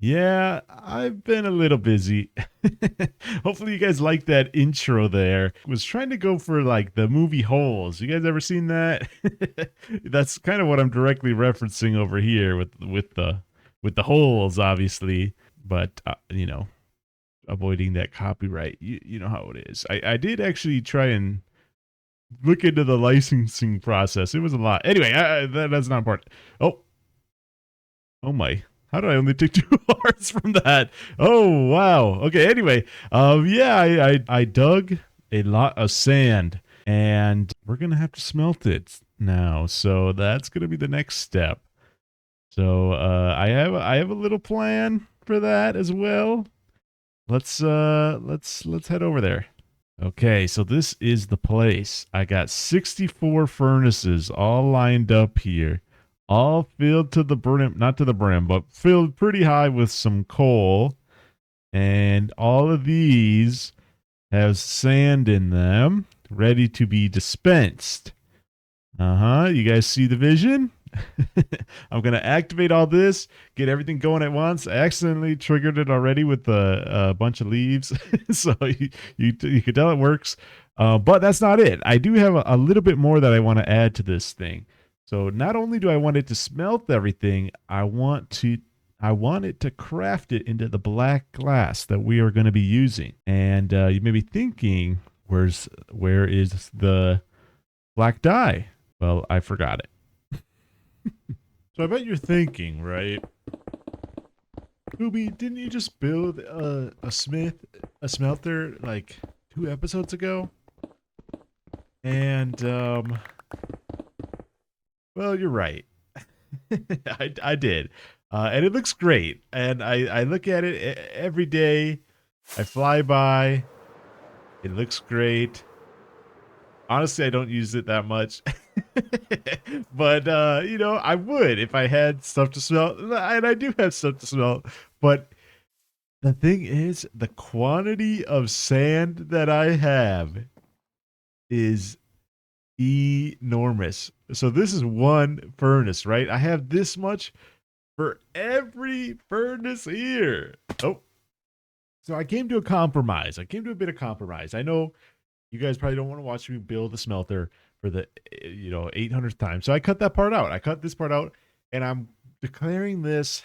Yeah, I've been a little busy. Hopefully you guys like that intro there. Was trying to go for like the movie Holes. You guys ever seen that? That's kind of what I'm directly referencing over here with the holes obviously, but avoiding that copyright. You know how it is. I did actually try and look into the licensing process. It was a lot. Anyway, that's not important. Oh, oh my. How did I only take 2 hearts from that? Oh wow. Okay, anyway. Yeah, I dug a lot of sand and we're gonna have to smelt it now. So that's gonna be the next step. So I have a little plan for that as well. Let's head over there. Okay, so this is the place. I got 64 furnaces all lined up here, all filled to the brim, not to the brim, but filled pretty high with some coal. And all of these have sand in them, ready to be dispensed. Uh-huh. You guys see the vision? I'm going to activate all this, get everything going at once. I accidentally triggered it already with a bunch of leaves. So you can tell it works. But that's not it. I do have a little bit more that I want to add to this thing. So not only do I want it to smelt everything, I want it to craft it into the black glass that we are going to be using. And you may be thinking, where is the black dye? Well, I forgot it. So I bet you're thinking, right? Ruby, didn't you just build a smelter like 2 episodes ago? And well, you're right. I did, and it looks great. And I look at it every day. I fly by. It looks great. Honestly, I don't use it that much. But I would if I had stuff to smell. And I do have stuff to smell. But the thing is, the quantity of sand that I have is enormous. So this is one furnace, right? I have this much for every furnace here. Oh, so I came to a compromise. I came to a bit of compromise. I know you guys probably don't want to watch me build a smelter for the 800th time. So I cut that part out. I cut this part out, and I'm declaring this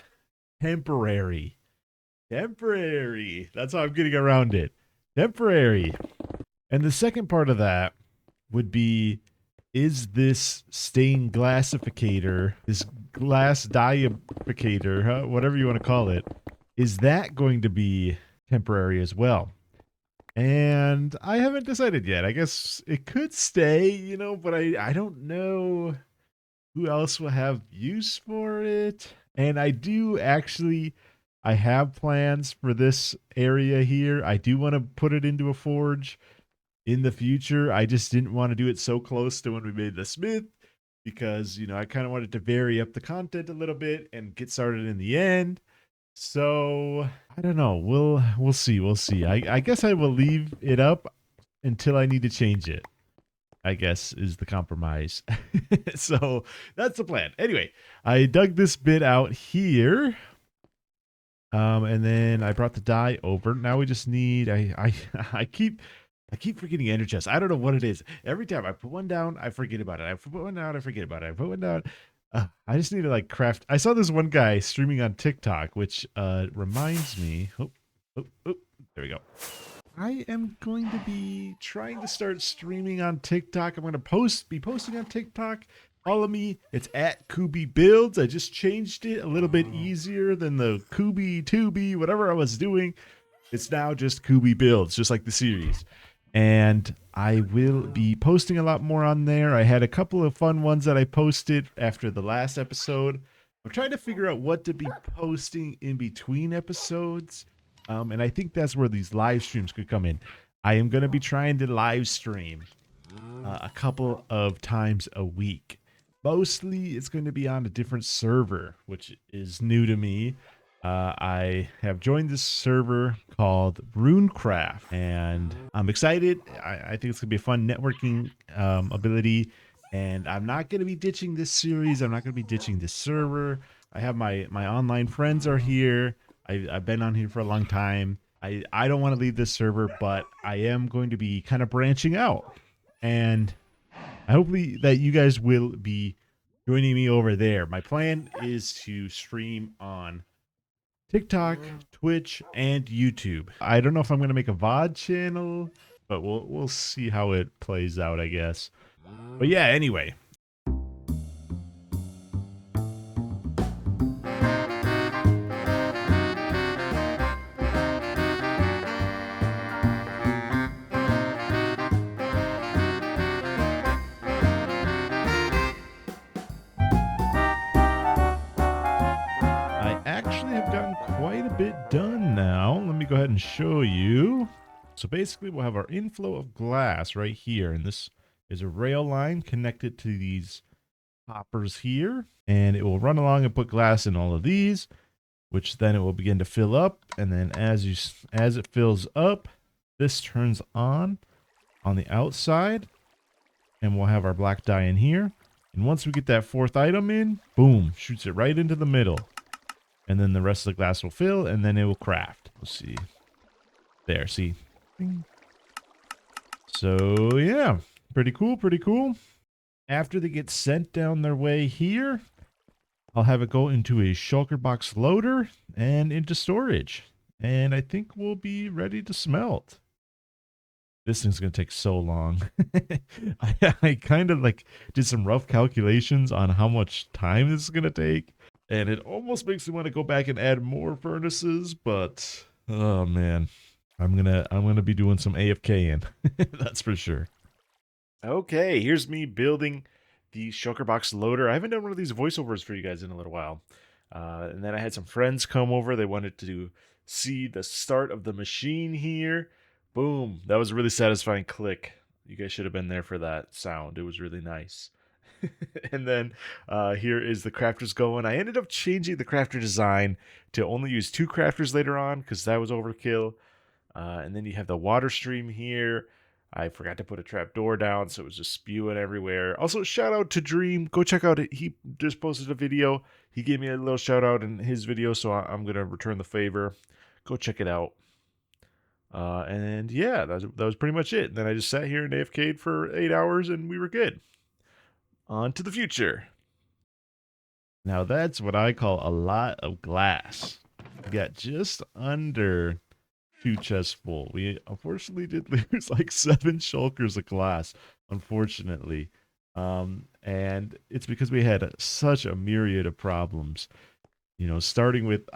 temporary. Temporary. That's how I'm getting around it. Temporary. And the second part of that would be, is this stained glassificator, this glass dyificator, whatever you want to call it, is that going to be temporary as well? And I haven't decided yet. I guess it could stay, but I don't know who else will have use for it. And I have plans for this area here. I do want to put it into a forge in the future. I just didn't want to do it so close to when we made the smith because, I kind of wanted to vary up the content a little bit and get started in the end. So I don't know. We'll see. We'll see. I guess I will leave it up until I need to change it. I guess is the compromise. So that's the plan. Anyway, I dug this bit out here. And then I brought the dye over. Now we just need I keep forgetting ender chests. I don't know what it is. Every time I put one down, I forget about it. I put one down, I forget about it. I put one down. I just need to like craft. I saw this one guy streaming on TikTok, which reminds me. There we go. I am going to be trying to start streaming on TikTok. I'm going to be posting on TikTok. Follow me. It's at Kubi Builds. I just changed it a little bit easier than the Kubi, Tubi, whatever I was doing. It's now just Kubi Builds, just like the series. And I will be posting a lot more on there. I had a couple of fun ones that I posted after the last episode. I'm trying to figure out what to be posting in between episodes. And I think that's where these live streams could come in. I am going to be trying to live stream a couple of times a week. Mostly it's going to be on a different server, which is new to me. I have joined this server called Runecraft, and I'm excited. I think it's going to be a fun networking ability, and I'm not going to be ditching this series. I'm not going to be ditching this server. I have my online friends are here. I've been on here for a long time. I don't want to leave this server, but I am going to be kind of branching out. And I hopefully that you guys will be joining me over there. My plan is to stream on TikTok, Twitch, and YouTube. I don't know if I'm going to make a VOD channel, but we'll see how it plays out, I guess. But yeah, anyway. I actually have gotten quite a bit done now. Let me go ahead and show you. So basically we'll have our inflow of glass right here, and this is a rail line connected to these hoppers here, and it will run along and put glass in all of these, which then it will begin to fill up, and then as it fills up, this turns on the outside, and we'll have our black dye in here. And once we get that fourth item in, boom, shoots it right into the middle. And then the rest of the glass will fill, and then it will craft. We'll see. There, see? So, yeah. Pretty cool, pretty cool. After they get sent down their way here, I'll have it go into a shulker box loader and into storage. And I think we'll be ready to smelt. This thing's going to take so long. I kind of like did some rough calculations on how much time this is going to take. And it almost makes me want to go back and add more furnaces, but oh man, I'm gonna be doing some AFKing. That's for sure. Okay, here's me building the shulker box loader. I haven't done one of these voiceovers for you guys in a little while. And then I had some friends come over. They wanted to see the start of the machine here. Boom. That was a really satisfying click. You guys should have been there for that sound. It was really nice. And then here is the crafters going. I ended up changing the crafter design to only use 2 crafters later on because that was overkill. And then you have the water stream here. I forgot to put a trap door down, so it was just spewing everywhere. Also, shout out to Dream. Go check out it. He just posted a video. He gave me a little shout out in his video, so I'm going to return the favor. Go check it out. And yeah, that was pretty much it. And then I just sat here and AFK'd for 8 hours, and we were good. On to the future. Now that's what I call a lot of glass. We got just under 2 chests full. We unfortunately did lose like 7 shulkers of glass, unfortunately. And it's because we had such a myriad of problems. You know, starting with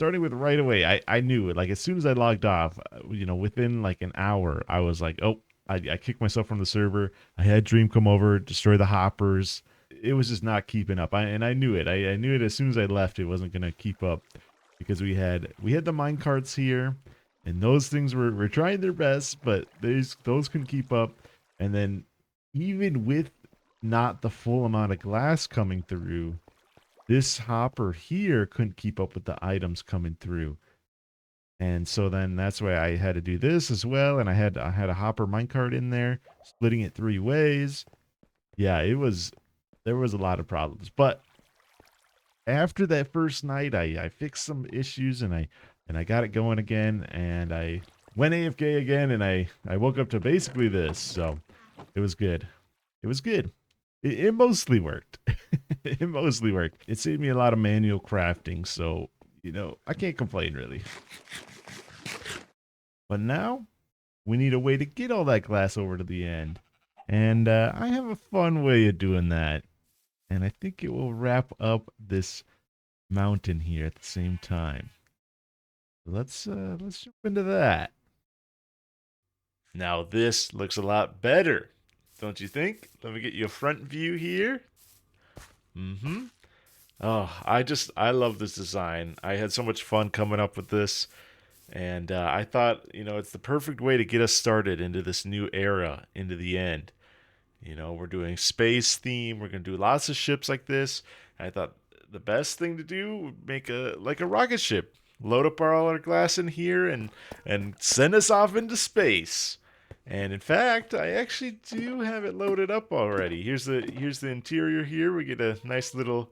right away, I knew it. Like as soon as I logged off, within like an hour, I was like, oh, I kicked myself from the server. I had Dream come over, destroy the hoppers. It was just not keeping up. I knew it. I knew it as soon as I left. It wasn't gonna keep up because we had the mine carts here, and those things were trying their best, but those couldn't keep up. And then even with not the full amount of glass coming through, this hopper here couldn't keep up with the items coming through. And so then that's why I had to do this as well. And I had a hopper minecart in there, splitting it 3 ways. Yeah, there was a lot of problems. But after that first night, I fixed some issues and I got it going again, and I went AFK again, and I woke up to basically this. So it was good. It was good. It mostly worked. It mostly worked. It saved me a lot of manual crafting, so I can't complain really. But now, we need a way to get all that glass over to the end. And I have a fun way of doing that. And I think it will wrap up this mountain here at the same time. Let's jump into that. Now this looks a lot better, don't you think? Let me get you a front view here. Mm-hmm. Oh, I love this design. I had so much fun coming up with this. And I thought, it's the perfect way to get us started into this new era, into the end. We're doing space theme. We're going to do lots of ships like this. I thought the best thing to do would make a rocket ship. Load up all our glass in here and send us off into space. And in fact, I actually do have it loaded up already. Here's the interior here. We get a nice little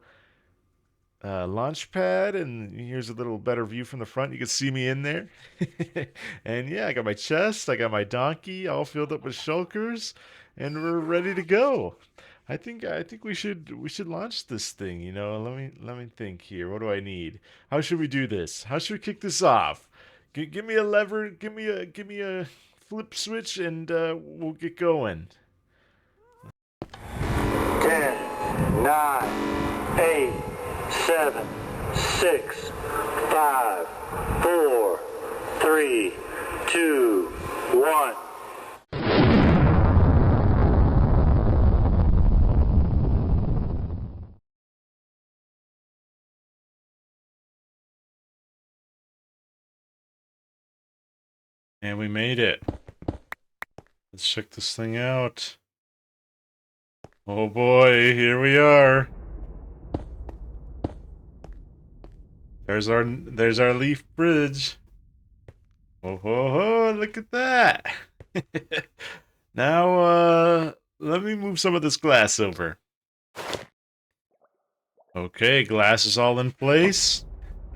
launch pad, and here's a little better view from the front. You can see me in there. And yeah, I got my chest, I got my donkey all filled up with shulkers, and we're ready to go. I think we should launch this thing, you know. Let me think here. What do I need? How should we do this? How should we kick this off? Give me a lever, give me a flip switch, and we'll get going. 10, 9, 8, 7, 6, 5, 4, 3, 2, 1. And we made it. Let's check this thing out. Oh boy, here we are. There's our leaf bridge. Oh ho ho, look at that. Now let me move some of this glass over. Okay, glass is all in place.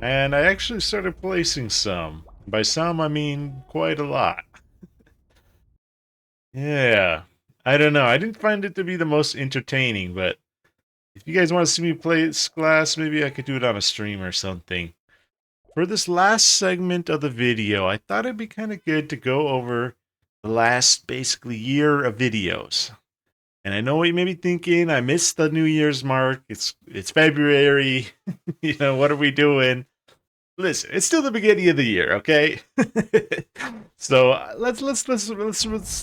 And I actually started placing some. By some I mean quite a lot. Yeah. I don't know. I didn't find it to be the most entertaining, but if you guys want to see me play this glass, maybe I could do it on a stream or something. For this last segment of the video, I thought it'd be kind of good to go over the last basically year of videos. And I know what you may be thinking, I missed the New Year's mark. It's February. You know, what are we doing? Listen, it's still the beginning of the year, okay? So let's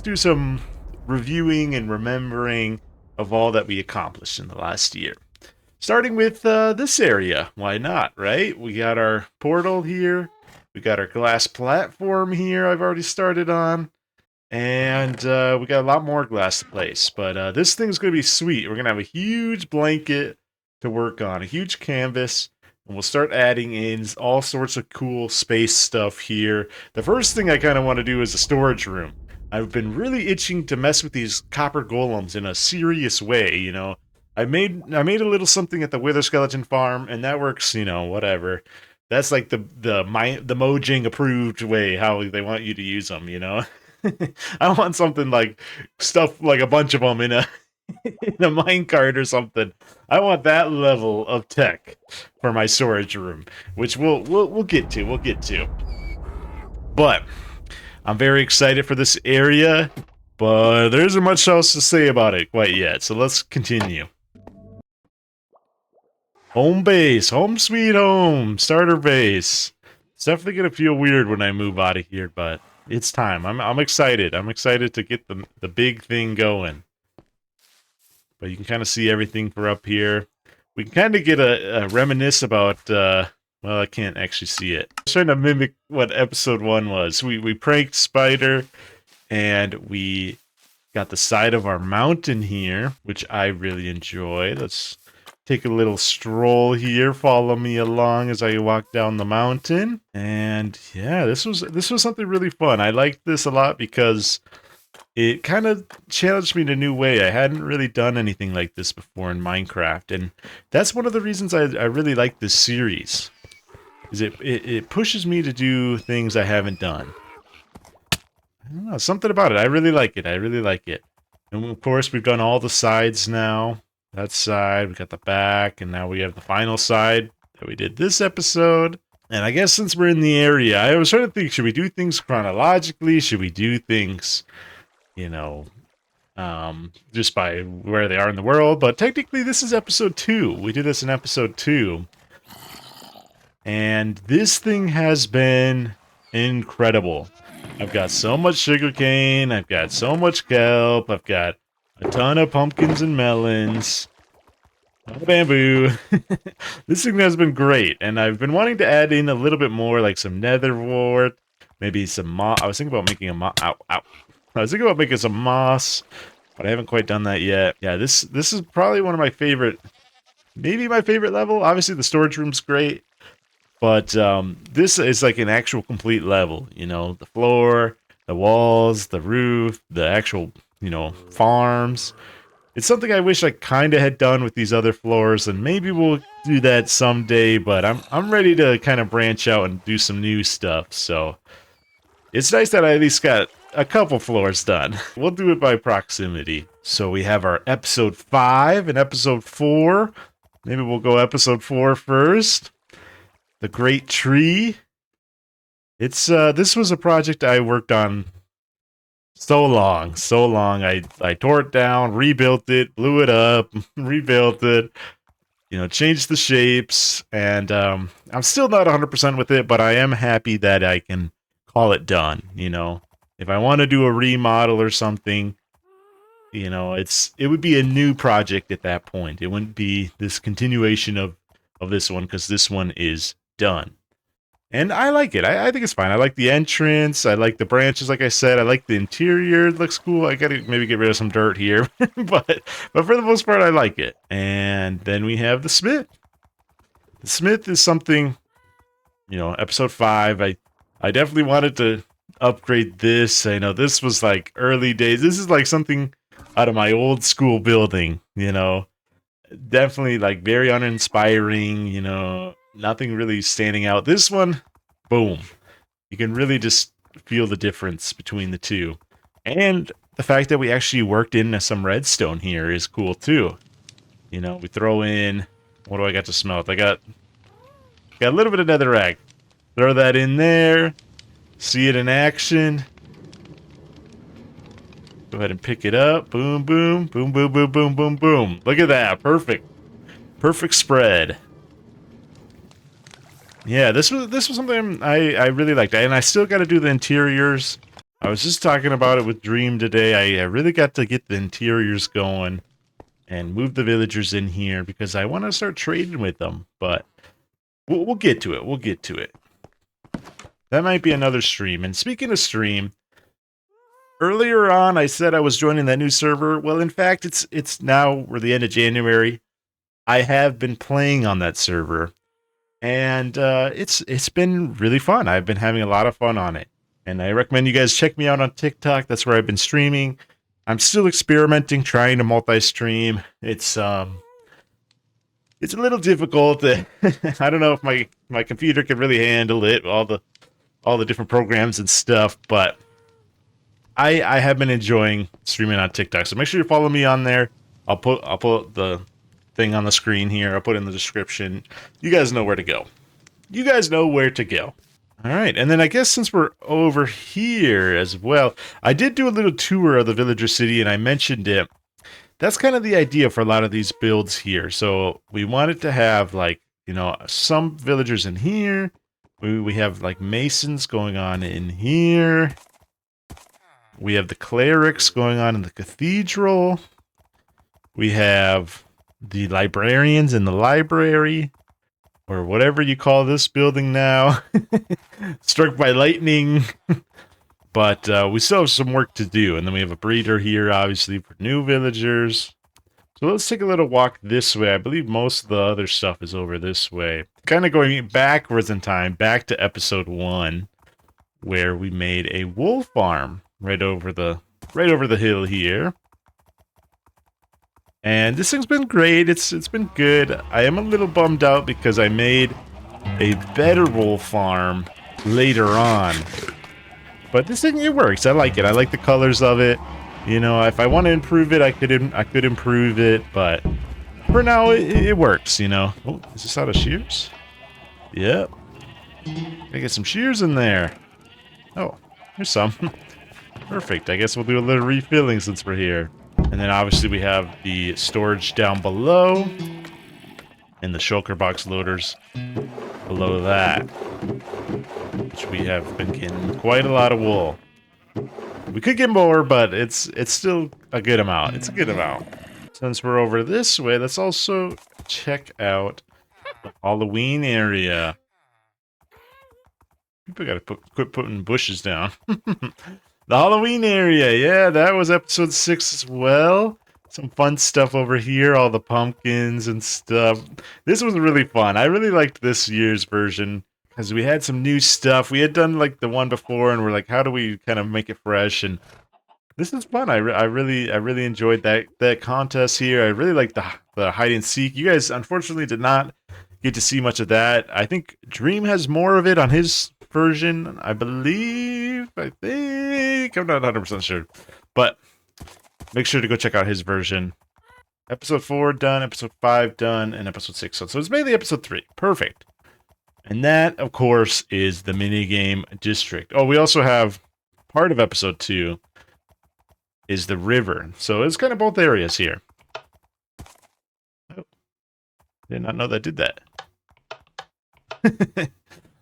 do some reviewing and remembering of all that we accomplished in the last year. Starting with this area, why not, right? We got our portal here, we got our glass platform here I've already started on, and we got a lot more glass to place. But this thing's going to be sweet. We're going to have a huge blanket to work on, a huge canvas, and we'll start adding in all sorts of cool space stuff here. The first thing I kind of want to do is a storage room. I've been really itching to mess with these copper golems in a serious way, you know. I made a little something at the Wither Skeleton farm, and that works, you know, whatever. That's like the Mojang approved way how they want you to use them, you know. I want something like stuff like a bunch of them in a in a minecart or something. I want that level of tech for my storage room, which we'll get to. We'll get to. But I'm very excited for this area, but there isn't much else to say about it quite yet. So let's continue. Home base, home sweet home, starter base. It's definitely gonna feel weird when I move out of here, but it's time. I'm excited. I'm excited to get the big thing going. But you can kind of see everything for up here. We can kind of get a reminisce about. Well, I can't actually see it. I was trying to mimic what episode 1 was. We pranked Spider, and we got the side of our mountain here, which I really enjoy. Let's take a little stroll here. Follow me along as I walk down the mountain. And yeah, this was something really fun. I liked this a lot because it kind of challenged me in a new way. I hadn't really done anything like this before in Minecraft, and that's one of the reasons I really like this series. Is it pushes me to do things I haven't done. I don't know, something about it. I really like it. I really like it. And of course, we've done all the sides now. That side, we got the back, and now we have the final side that we did this episode. And I guess since we're in the area, I was trying to think, should we do things chronologically? Should we do things, you know, just by where they are in the world? But technically, this is episode 2. We did this in episode 2. And this thing has been incredible. I've got so much sugarcane, I've got so much kelp, I've got a ton of pumpkins and melons. Bamboo. This thing has been great, and I've been wanting to add in a little bit more, like some nether wart, maybe some moss. I was thinking about making a moss. Ow, ow. I was thinking about making some moss, but I haven't quite done that yet. Yeah, this is probably one of my favorite, maybe my favorite level. Obviously, the storage room's great, but this is like an actual complete level. You know, the floor, the walls, the roof, the actual, you know, farms. It's something I wish I kind of had done with these other floors, and maybe we'll do that someday, but I'm ready to kind of branch out and do some new stuff. So it's nice that I at least got a couple floors done. We'll do it by proximity. So we have our episode 5 and episode 4. Maybe we'll go episode 4 first. The Great Tree. It's this was a project I worked on so long. I tore it down, rebuilt it, blew it up, rebuilt it, you know, changed the shapes, and I'm still not 100% with it, but I am happy that I can call it done, you know. If I want to do a remodel or something, you know, it would be a new project at that point. It wouldn't be this continuation of this one, because this one is done. And I like it. I think it's fine. I like the entrance. I like the branches, like I said. I like the interior. It looks cool. I gotta maybe get rid of some dirt here. but for the most part, I like it. And then we have the Smith. The Smith is something, you know, episode 5. I definitely wanted to upgrade this. I know this was like early days. This is like something out of my old school building, you know. Definitely like very uninspiring, you know, nothing really standing out. This one, boom. You can really just feel the difference between the two. And the fact that we actually worked in some redstone here is cool too. You know, we throw in, what do I got to smelt? I got a little bit of netherrack. Throw that in there. See it in action. Go ahead and pick it up. Boom, boom, boom, boom, boom, boom, boom, boom. Look at that. Perfect. Perfect spread. Yeah, this was something I really liked. And I still got to do the interiors. I was just talking about it with Dream today. I really got to get the interiors going and move the villagers in here because I want to start trading with them. But we'll get to it. We'll get to it. That might be another stream. And speaking of stream, earlier on, I said I was joining that new server. Well, in fact, it's now, we're the end of January. I have been playing on that server, and it's been really fun. I've been having a lot of fun on it, and I recommend you guys check me out on TikTok. That's where I've been streaming. I'm still experimenting, trying to multi-stream. It's a little difficult. I don't know if my computer can really handle it, all the different programs and stuff, but I have been enjoying streaming on TikTok, so make sure you follow me on there. I'll put the thing on the screen here. I'll put it in the description. You guys know where to go. You guys know where to go. All right, and then I guess since we're over here as well, I did do a little tour of the villager city, and I mentioned it. That's kind of the idea for a lot of these builds here. So we wanted to have, like, you know, some villagers in here. We have like masons going on in here. We have the clerics going on in the cathedral. We have the librarians in the library, or whatever you call this building now. Struck by lightning. But we still have some work to do. And then we have a breeder here, obviously, for new villagers. So let's take a little walk this way. I believe most of the other stuff is over this way. Kind of going backwards in time, back to episode 1, where we made a wool farm right over the hill here. And this thing's been great. It's been good. I am a little bummed out because I made a better wool farm later on. But this thing, it works. I like it. I like the colors of it. You know, if I want to improve it, I could improve it. But for now, it works, you know. Oh, is this out of shears? Yep. Gotta get some shears in there. Oh, here's some. Perfect. I guess we'll do a little refilling since we're here. And then obviously we have the storage down below. And the shulker box loaders below that. Which we have been getting quite a lot of wool. We could get more, but it's still a good amount. It's a good amount. Since we're over this way, let's also check out the Halloween area. People gotta quit putting bushes down. The Halloween area, yeah, that was episode 6 as well. Some fun stuff over here, all the pumpkins and stuff. This was really fun. I really liked this year's version because we had some new stuff. We had done like the one before, and we're like, how do we kind of make it fresh? And this is fun. I really enjoyed that contest here. I really liked the hide and seek. You guys unfortunately did not get to see much of that. I think Dream has more of it on his version, I believe. I think. I'm not 100% sure. But make sure to go check out his version. Episode 4 done, episode 5 done, and episode 6 done. So it's mainly episode 3. Perfect. And that, of course, is the minigame district. Oh, we also have part of episode 2 is the river. So it's kind of both areas here. Oh, did not know that did that.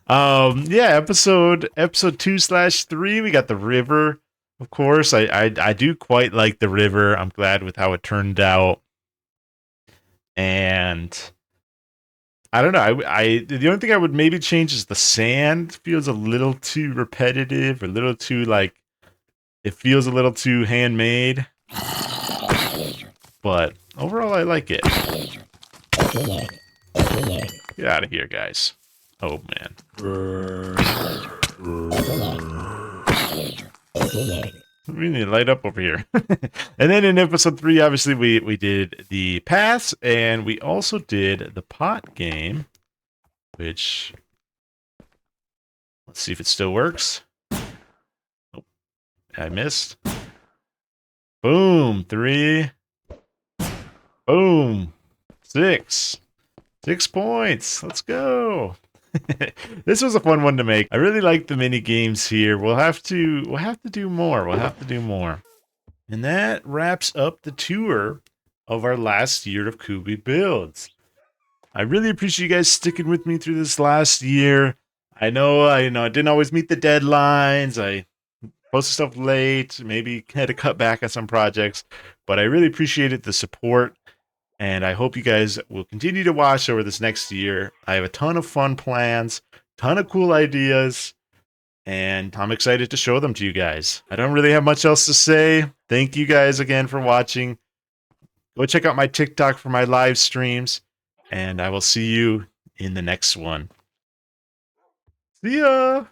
Yeah, episode 2/3, we got the river. Of course, I do quite like the river. I'm glad with how it turned out. And I don't know. The only thing I would maybe change is the sand feels a little too repetitive, a little too like it feels a little too handmade. But overall, I like it. Get out of here, guys. Oh man. We need to light up over here. And then in episode 3, obviously, we did the paths, and we also did the pot game, which, let's see if it still works. Oh, I missed. Boom, 3. Boom, 6. 6 points. Let's go. This was a fun one to make. I really like the mini games here. We'll have to do more. We'll have to do more. And that wraps up the tour of our last year of Kubi builds. I really appreciate you guys sticking with me through this last year. I know I didn't always meet the deadlines. I posted stuff late, maybe had to cut back on some projects, but I really appreciated the support. And I hope you guys will continue to watch over this next year. I have a ton of fun plans, ton of cool ideas, and I'm excited to show them to you guys. I don't really have much else to say. Thank you guys again for watching. Go check out my TikTok for my live streams, and I will see you in the next one. See ya!